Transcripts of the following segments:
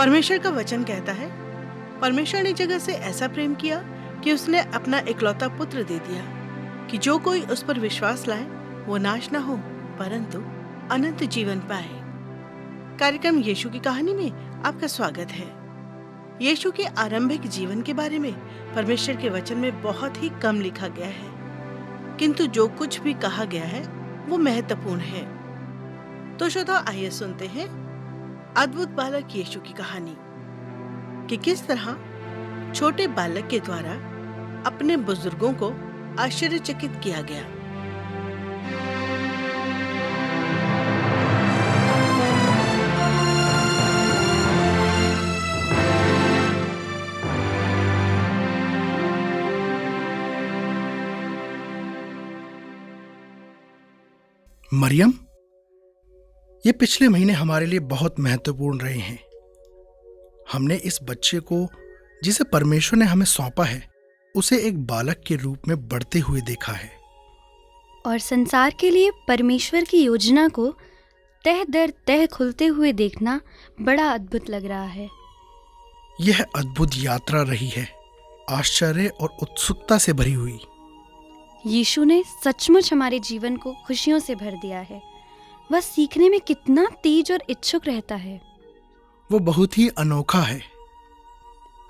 परमेश्वर का वचन कहता है, परमेश्वर ने जगत से ऐसा प्रेम किया कि उसने अपना इकलौता पुत्र दे दिया कि जो कोई उस पर विश्वास लाए वो नाश ना हो परंतु अनंत जीवन पाए। कार्यक्रम यीशु की कहानी में आपका स्वागत है। यीशु के आरंभिक जीवन के बारे में परमेश्वर के वचन में बहुत ही कम लिखा गया है, किंतु जो कुछ भी कहा गया है वो महत्वपूर्ण है। तो श्रोताओ, आइए सुनते हैं अद्भुत बालक यीशु की कहानी कि किस तरह छोटे बालक के द्वारा अपने बुजुर्गों को आश्चर्यचकित किया गया। मरियम, ये पिछले महीने हमारे लिए बहुत महत्वपूर्ण रहे हैं। हमने इस बच्चे को जिसे परमेश्वर ने हमें सौंपा है उसे एक बालक के रूप में बढ़ते हुए देखा है। और संसार के लिए परमेश्वर की योजना को तह दर तह खुलते हुए देखना बड़ा अद्भुत लग रहा है। यह अद्भुत यात्रा रही है, आश्चर्य और उत्सुकता से भरी हुई। यीशु ने सचमुच हमारे जीवन को खुशियों से भर दिया है। वह सीखने में कितना तेज और इच्छुक रहता है। वो बहुत ही अनोखा है।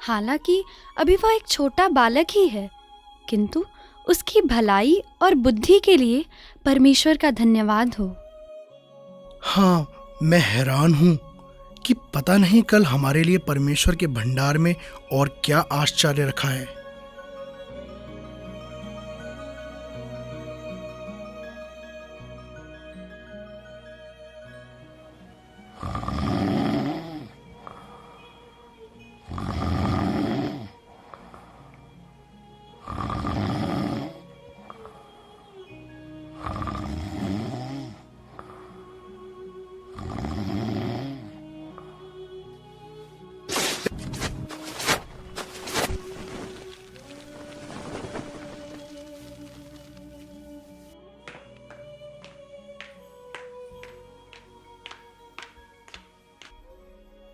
हालांकि अभी वह एक छोटा बालक ही है, किंतु उसकी भलाई और बुद्धि के लिए परमेश्वर का धन्यवाद हो। हाँ, मैं हैरान हूँ कि पता नहीं कल हमारे लिए परमेश्वर के भंडार में और क्या आश्चर्य रखा है।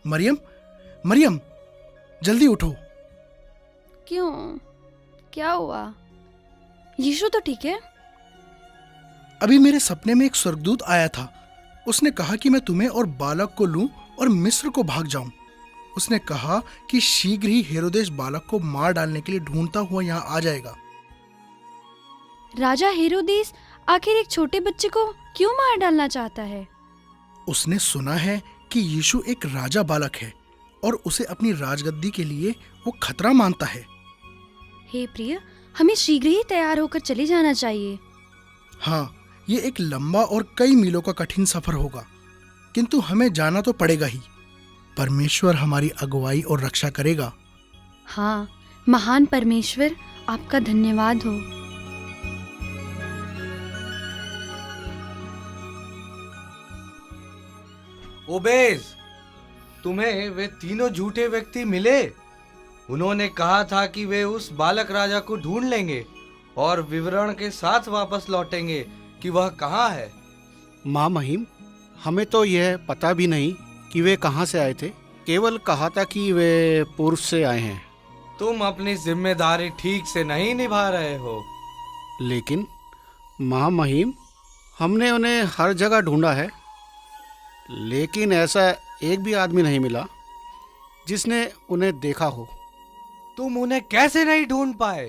मरियम, मरियम, जल्दी उठो। क्यों? क्या हुआ? यीशु तो ठीक है। अभी मेरे सपने में एक स्वर्गदूत आया था। उसने कहा कि मैं तुम्हें और बालक को लूं और मिस्र को भाग जाऊं। उसने कहा कि शीघ्र ही हेरोदेस बालक को मार डालने के लिए ढूंढता हुआ यहाँ आ जाएगा। राजा हेरोदेस आखिर एक छोटे बच्चे को क्यों मार डालना चाहता है? उसने सुना है कि यीशु एक राजा बालक है और उसे अपनी राजगद्दी के लिए वो खतरा मानता है। हे प्रिय, हमें शीघ्र ही तैयार होकर चले जाना चाहिए। हाँ, ये एक लंबा और कई मीलों का कठिन सफर होगा, किंतु हमें जाना तो पड़ेगा ही। परमेश्वर हमारी अगुवाई और रक्षा करेगा। हाँ, महान परमेश्वर, आपका धन्यवाद हो। ओबेज, तुम्हें वे तीनों झूठे व्यक्ति मिले। उन्होंने कहा था कि वे उस बालक राजा को ढूंढ लेंगे और विवरण के साथ वापस लौटेंगे कि वह कहाँ है। माँ महिम, हमें तो यह पता भी नहीं कि वे कहाँ से आए थे। केवल कहा था कि वे पूर्व से आए हैं। तुम अपनी जिम्मेदारी ठीक से नहीं निभा रहे हो। लेकिन माँ महिम, हमने उन्हें हर जगह ढूंढा है, लेकिन ऐसा एक भी आदमी नहीं मिला जिसने उन्हें देखा हो। तुम उन्हें कैसे नहीं ढूंढ पाए?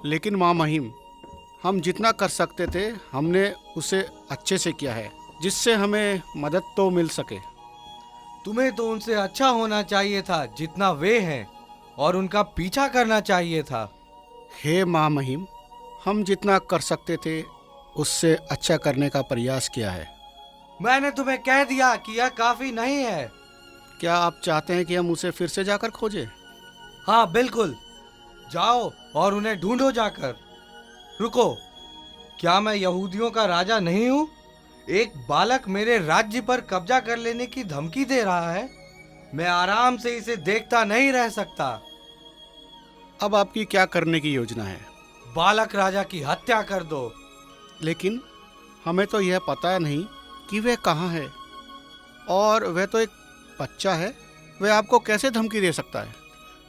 लेकिन माँ महिम, हम जितना कर सकते थे हमने उसे अच्छे से किया है, जिससे हमें मदद तो मिल सके। तुम्हें तो उनसे अच्छा होना चाहिए था जितना वे हैं, और उनका पीछा करना चाहिए था। हे माँ महिम, हम जितना कर सकते थे उससे अच्छा करने का प्रयास किया है। मैंने तुम्हें कह दिया कि यह काफी नहीं है। क्या आप चाहते हैं कि हम उसे फिर से जाकर खोजें? हाँ बिल्कुल, जाओ और उन्हें ढूंढो जाकर। रुको, क्या मैं यहूदियों का राजा नहीं हूँ? एक बालक मेरे राज्य पर कब्जा कर लेने की धमकी दे रहा है। मैं आराम से इसे देखता नहीं रह सकता। अब आपकी क्या करने की योजना है? बालक राजा की हत्या कर दो। लेकिन हमें तो यह पता नहीं कि वह कहाँ है, और वह तो एक बच्चा है, वह आपको कैसे धमकी दे सकता है?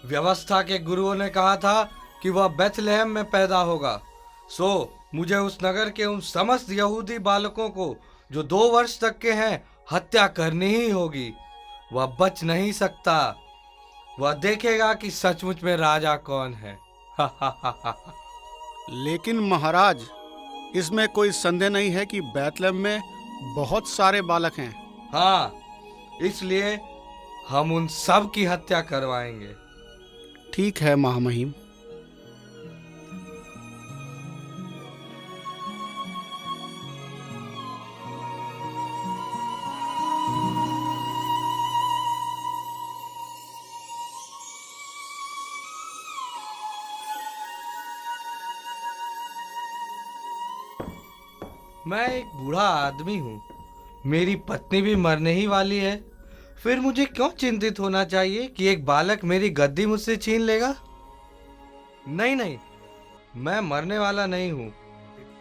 व्यवस्था के गुरुओं ने कहा था कि वह बेथलेहम में पैदा होगा। सो मुझे उस नगर के उन समस्त यहूदी बालकों को जो 2 वर्ष तक के हैं हत्या करनी ही होगी। वह बच नहीं सकता। वह देखेगा कि सचमुच में राजा कौन है। लेकिन महाराज, इसमें कोई संदेह नहीं है कि बैतलहम में बहुत सारे बालक हैं। हाँ, इसलिए हम उन सब की हत्या करवाएंगे। ठीक है महामहिम। मैं एक बूढ़ा आदमी हूँ, मेरी पत्नी भी मरने ही वाली है। फिर मुझे क्यों चिंतित होना चाहिए कि एक बालक मेरी गद्दी मुझसे छीन लेगा? नहीं नहीं, मैं मरने वाला नहीं हूँ।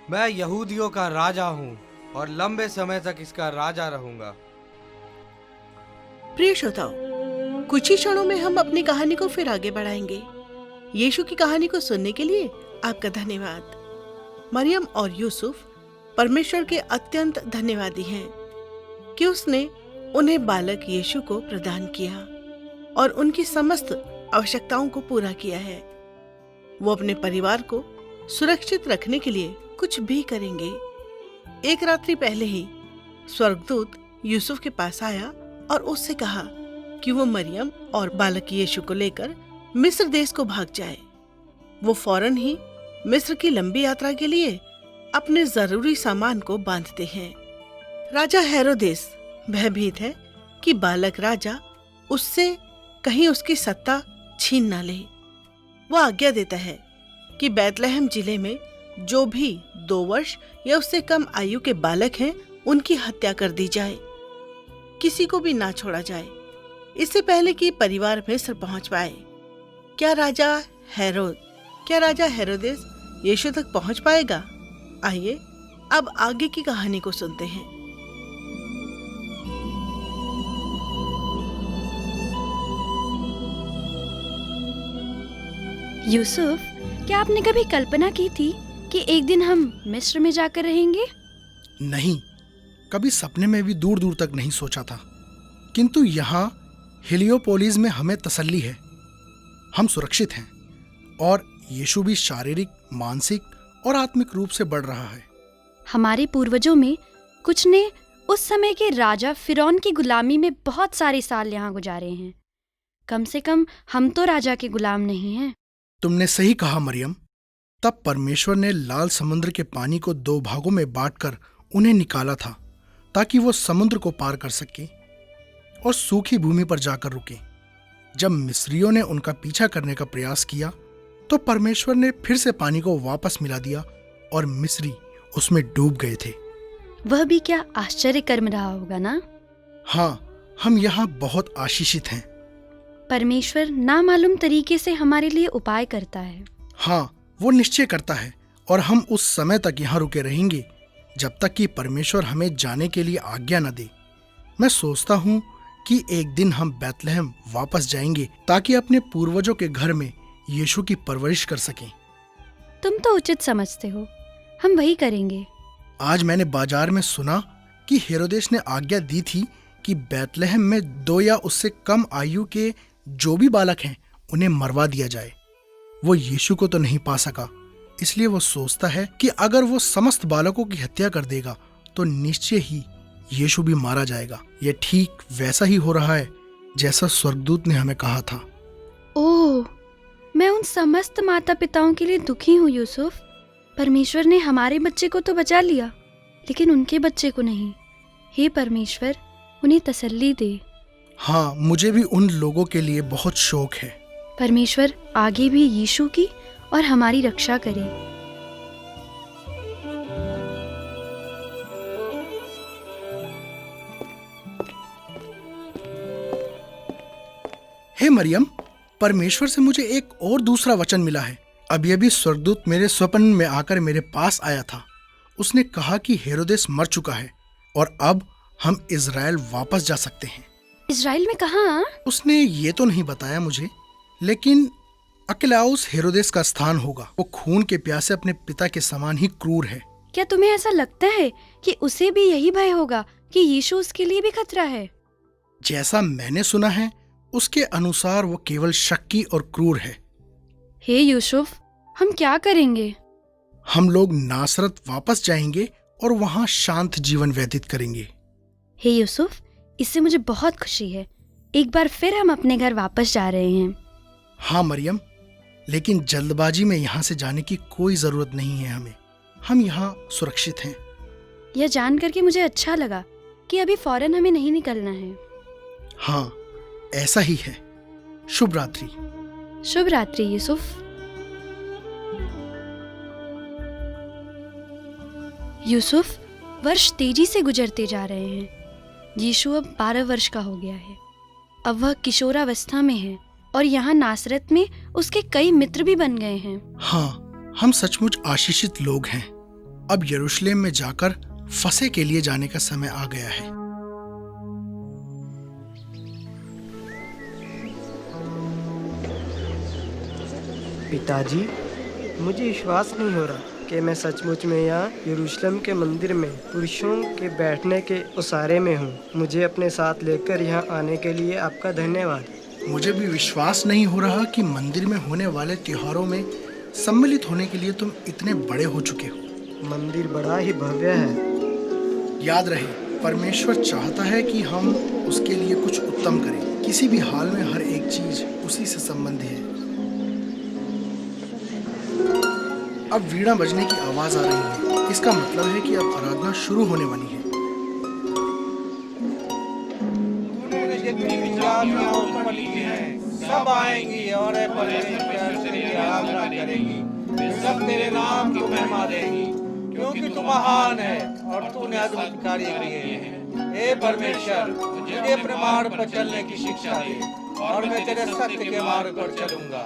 मैं यहूदियों का राजा हूँ और लंबे समय तक इसका राजा रहूंगा। प्रिय श्रोताओ, कुछ ही क्षणों में हम अपनी कहानी को फिर आगे बढ़ाएंगे। यीशु की कहानी को सुनने के लिए आपका धन्यवाद। मरियम और यूसुफ परमेश्वर के अत्यंत धन्यवादी हैं कि उसने उन्हें बालक यीशु को प्रदान किया और उनकी समस्त आवश्यकताओं को पूरा किया है। वो अपने परिवार को सुरक्षित रखने के लिए कुछ भी करेंगे। एक रात्रि पहले ही स्वर्गदूत यूसुफ के पास आया और उससे कहा कि वो मरियम और बालक यीशु को लेकर मिस्र देश को भाग जाए। वो फौरन ही मिस्र की लंबी यात्रा के लिए अपने जरूरी सामान को बांधते हैं। राजा हेरोदेस भयभीत है कि बालक राजा उससे कहीं उसकी सत्ता छीन ना ले। वो आज्ञा देता है कि बैतलहम जिले में जो भी 2 वर्ष या उससे कम आयु के बालक हैं उनकी हत्या कर दी जाए, किसी को भी ना छोड़ा जाए, इससे पहले कि परिवार मिस्र पहुंच पाए। क्या राजा हेरोदेस यीशु तक पहुंच पाएगा? आइए अब आगे की कहानी को सुनते हैं। यूसुफ, क्या आपने कभी कल्पना की थी कि एक दिन हम मिस्र में जाकर रहेंगे? नहीं, कभी सपने में भी दूर दूर तक नहीं सोचा था। किंतु यहाँ हिलियोपोलिस में हमें तसल्ली है। हम सुरक्षित हैं और यीशु भी शारीरिक, मानसिक और आत्मिक रूप से बढ़ रहा है। हमारे पूर्वजों में कुछ ने उस समय के राजा फिरौन की गुलामी में बहुत सारे साल यहाँ गुजारे हैं। कम से कम हम तो राजा के गुलाम नहीं हैं। तुमने सही कहा मरियम। तब परमेश्वर ने लाल समुद्र के पानी को 2 भागों में बांटकर उन्हें निकाला था ताकि वो समुद्र को पार कर सके और सूखी भूमि पर जाकर रुके। जब मिस्रियों ने उनका पीछा करने का प्रयास किया तो परमेश्वर ने फिर से पानी को वापस मिला दिया और मिस्री उसमें डूब गए थे। वह भी क्या आश्चर्य कर्म रहा होगा ना? हाँ, हम यहाँ बहुत आशीषित हैं। परमेश्वर नामालूम तरीके से हमारे लिए उपाय करता है। हाँ, वो निश्चय करता है और हम उस समय तक यहाँ रुके रहेंगे जब तक कि परमेश्वर हमें जाने के लिए आज्ञा न दे। मैं सोचता हूँ कि एक दिन हम बैतलहम वापस जाएंगे ताकि अपने पूर्वजों के घर में यीशु की परवरिश कर सकें। तुम तो उचित समझते हो, हम वही करेंगे। आज मैंने बाजार में सुना कि हेरोदेस ने आज्ञा दी थी कि बैतलहम में 2 या उससे कम आयु के जो भी बालक हैं उन्हें मरवा दिया जाए। वो यीशु को तो नहीं पा सका, इसलिए वो सोचता है कि अगर वो समस्त बालकों की हत्या कर देगा तो निश्चय ही यीशु भी मारा जाएगा। ये ठीक वैसा ही हो रहा है जैसा स्वर्गदूत ने हमें कहा था। ओह, मैं उन समस्त माता पिताओं के लिए दुखी हूँ यूसुफ। परमेश्वर ने हमारे बच्चे को तो बचा लिया, लेकिन उनके बच्चे को नहीं। हे परमेश्वर, उन्हें तसल्ली दे। हाँ, मुझे भी उन लोगों के लिए बहुत शौक है। परमेश्वर आगे भी यीशु की और हमारी रक्षा करे। हे मरियम, परमेश्वर से मुझे एक और दूसरा वचन मिला है। अभी अभी स्वर्गदूत मेरे स्वप्न में आकर मेरे पास आया था उसने कहा कि हेरोदेस मर चुका है और अब हम इज़राइल वापस जा सकते हैं। इज़राइल में कहाँ? उसने ये तो नहीं बताया मुझे, लेकिन अकेलाउस हेरोदेस का स्थान होगा। वो खून के प्यासे अपने पिता के समान ही क्रूर है। क्या तुम्हें ऐसा लगता है कि उसे भी यही भय होगा कि यीशु उसके लिए भी खतरा है? जैसा मैंने सुना है उसके अनुसार वो केवल शक्की और क्रूर है। हे यूसुफ, हम क्या करेंगे? हम लोग नासरत वापस जाएंगे और वहां शांत जीवन व्यतीत करेंगे। हे यूसुफ, इससे मुझे बहुत खुशी है। एक बार फिर हम अपने घर वापस जा रहे हैं। हाँ मरियम, लेकिन जल्दबाजी में यहाँ से जाने की कोई जरूरत नहीं है हमें। हम यहाँ सुरक्षित हैं। यह जान करके मुझे अच्छा लगा कि अभी फौरन हमें नहीं निकलना है। हाँ, ऐसा ही है। शुभ रात्रि। शुभ रात्रि यूसुफ। यूसुफ, वर्ष तेजी से गुजरते जा रहे हैं। यीशु अब 12 वर्ष का हो गया है। अब वह किशोरावस्था में है और यहाँ नासरत में उसके कई मित्र भी बन गए हैं। हाँ, हम सचमुच आशीषित लोग हैं। अब यरूशलेम में जाकर फसह के लिए जाने का समय आ गया है। पिताजी, मुझे विश्वास नहीं हो रहा कि मैं सचमुच में यहाँ यरूशलेम के मंदिर में पुरुषों के बैठने के उसारे में हूँ। मुझे अपने साथ लेकर यहाँ आने के लिए आपका धन्यवाद। मुझे भी विश्वास नहीं हो रहा कि मंदिर में होने वाले त्योहारों में सम्मिलित होने के लिए तुम इतने बड़े हो चुके हो। मंदिर बड़ा ही भव्य है। याद रहे, परमेश्वर चाहता है कि हम उसके लिए कुछ उत्तम करें। किसी भी हाल में हर एक चीज उसी से संबंधी है। अब वीणा बजने की आवाज आ रही है। इसका मतलब है कि अब आराधना शुरू होने वाली है। सब आएंगी और परमेश्वर तेरी आराधना करेगी। वे सब तेरे नाम की महिमा देंगी, क्योंकि तू महान है और तूने अद्भुत कार्य किए हैं। हे परमेश्वर, मुझे प्रमाण पर चलने की शिक्षा दे और मैं तेरे सत्य के मार्ग पर चलूंगा।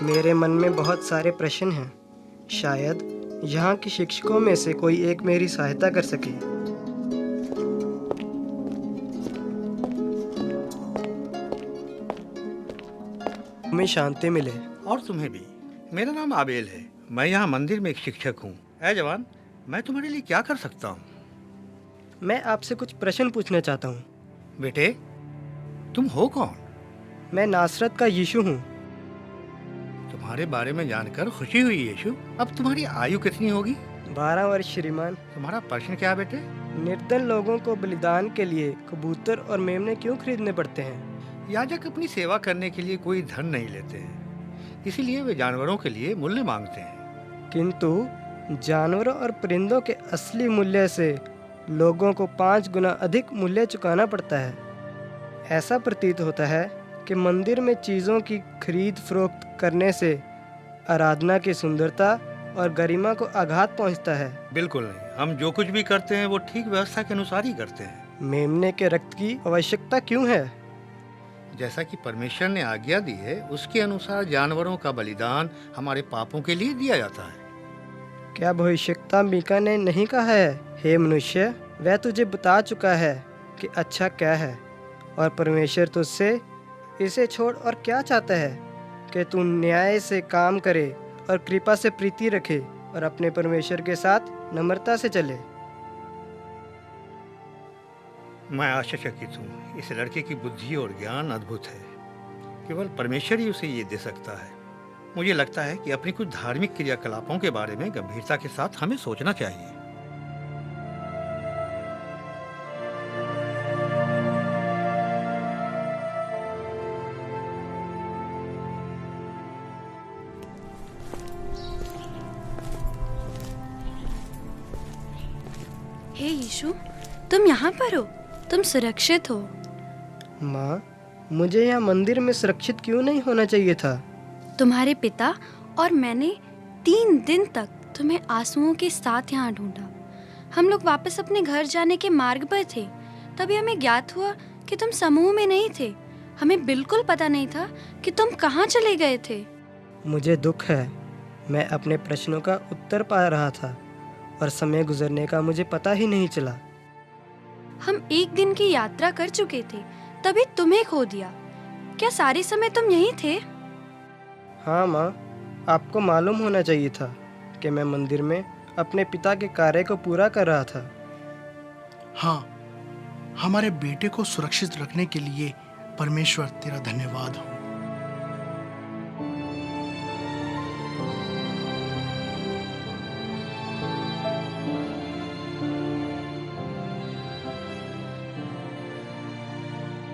मेरे मन में बहुत सारे प्रश्न हैं। शायद यहाँ के शिक्षकों में से कोई एक मेरी सहायता कर सके। हमें शांति मिले। और तुम्हें भी। मेरा नाम आबेल है। मैं यहाँ मंदिर में एक शिक्षक हूँ। ऐ जवान, मैं तुम्हारे लिए क्या कर सकता हूँ? मैं आपसे कुछ प्रश्न पूछना चाहता हूँ। बेटे, तुम हो कौन? मैं नासरत का यीशु हूँ। तुम्हारे बारे में जानकर खुशी हुई यीशु। अब तुम्हारी आयु कितनी होगी? 12 वर्ष श्रीमान। तुम्हारा प्रश्न क्या बेटे? निर्धन लोगों को बलिदान के लिए कबूतर और मेमने क्यों खरीदने पड़ते हैं? याजक अपनी सेवा करने के लिए कोई धन नहीं लेते हैं, इसीलिए वे जानवरों के लिए मूल्य मांगते हैं। किंतु जानवरों और परिंदों के असली मूल्य से लोगों को 5 गुना अधिक मूल्य चुकाना पड़ता है। ऐसा प्रतीत होता है कि मंदिर में चीज़ों की खरीद फरोख्त करने से आराधना की सुंदरता और गरिमा को आघात पहुंचता है। बिल्कुल नहीं, हम जो कुछ भी करते हैं वो ठीक व्यवस्था के अनुसार ही करते हैं। मेमने के रक्त की आवश्यकता क्यों है? जैसा कि परमेश्वर ने आज्ञा दी है, उसके अनुसार जानवरों का बलिदान हमारे पापों के लिए दिया जाता है। क्या भविष्यवक्ता मीका ने नहीं कहा है, हे मनुष्य, वह तुझे बता चुका है कि अच्छा क्या है, और परमेश्वर तुझसे इसे छोड़ और क्या चाहता है कि तू न्याय से काम करे और कृपा से प्रीति रखे और अपने परमेश्वर के साथ नम्रता से चले। मैं आश्चर्यचकित हूँ। इस लड़के की बुद्धि और ज्ञान अद्भुत है। केवल परमेश्वर ही उसे ये दे सकता है। मुझे लगता है कि अपनी कुछ धार्मिक क्रियाकलापों के बारे में गंभीरता के साथ हमें सोचना चाहिए। हे यीशु, तुम यहाँ पर हो। तुम सुरक्षित हो। माँ, मुझे यहाँ मंदिर में सुरक्षित क्यों नहीं होना चाहिए था? तुम्हारे पिता और मैंने 3 दिन तक तुम्हें आंसुओं के साथ यहाँ ढूंढा। हम लोग वापस अपने घर जाने के मार्ग पर थे, तभी हमें ज्ञात हुआ कि तुम समूह में नहीं थे। हमें बिल्कुल पता नहीं था कि तुम कहाँ चले गए थे। मुझे दुख है। मैं अपने प्रश्नों का उत्तर पा रहा था और समय गुजरने का मुझे पता ही नहीं चला। हम एक दिन की यात्रा कर चुके थे, तभी तुम्हें खो दिया। क्या सारे समय तुम यहीं थे? हाँ माँ, आपको मालूम होना चाहिए था कि मैं मंदिर में अपने पिता के कार्य को पूरा कर रहा था। हाँ, हमारे बेटे को सुरक्षित रखने के लिए परमेश्वर तेरा धन्यवाद हो।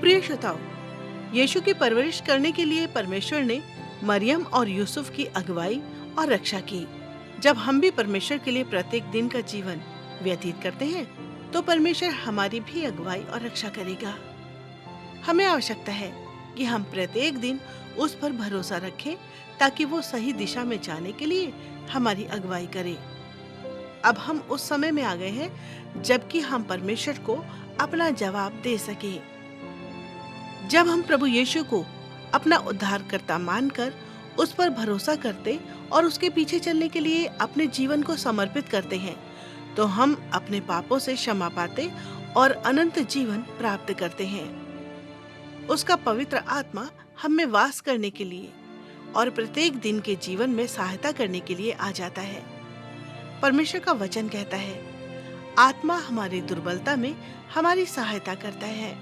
प्रिय श्रोताओ, यीशु की परवरिश करने के लिए परमेश्वर ने मरियम और यूसुफ की अगुवाई और रक्षा की। जब हम भी परमेश्वर के लिए प्रत्येक दिन का जीवन व्यतीत करते हैं, तो परमेश्वर हमारी भी अगुवाई और रक्षा करेगा। हमें आवश्यकता है कि हम प्रत्येक दिन उस पर भरोसा रखें ताकि वो सही दिशा में जाने के लिए हमारी अगुवाई करे। अब हम उस समय में आ गए हैं जबकि हम परमेश्वर को अपना जवाब दे सके। जब हम प्रभु यीशु को अपना उद्धारकर्ता मानकर उस पर भरोसा करते और उसके पीछे चलने के लिए अपने जीवन को समर्पित करते हैं, तो हम अपने पापों से क्षमा पाते और अनंत जीवन प्राप्त करते हैं। उसका पवित्र आत्मा हम में वास करने के लिए और प्रत्येक दिन के जीवन में सहायता करने के लिए आ जाता है। परमेश्वर का वचन कहता है, आत्मा हमारी दुर्बलता में हमारी सहायता करता है।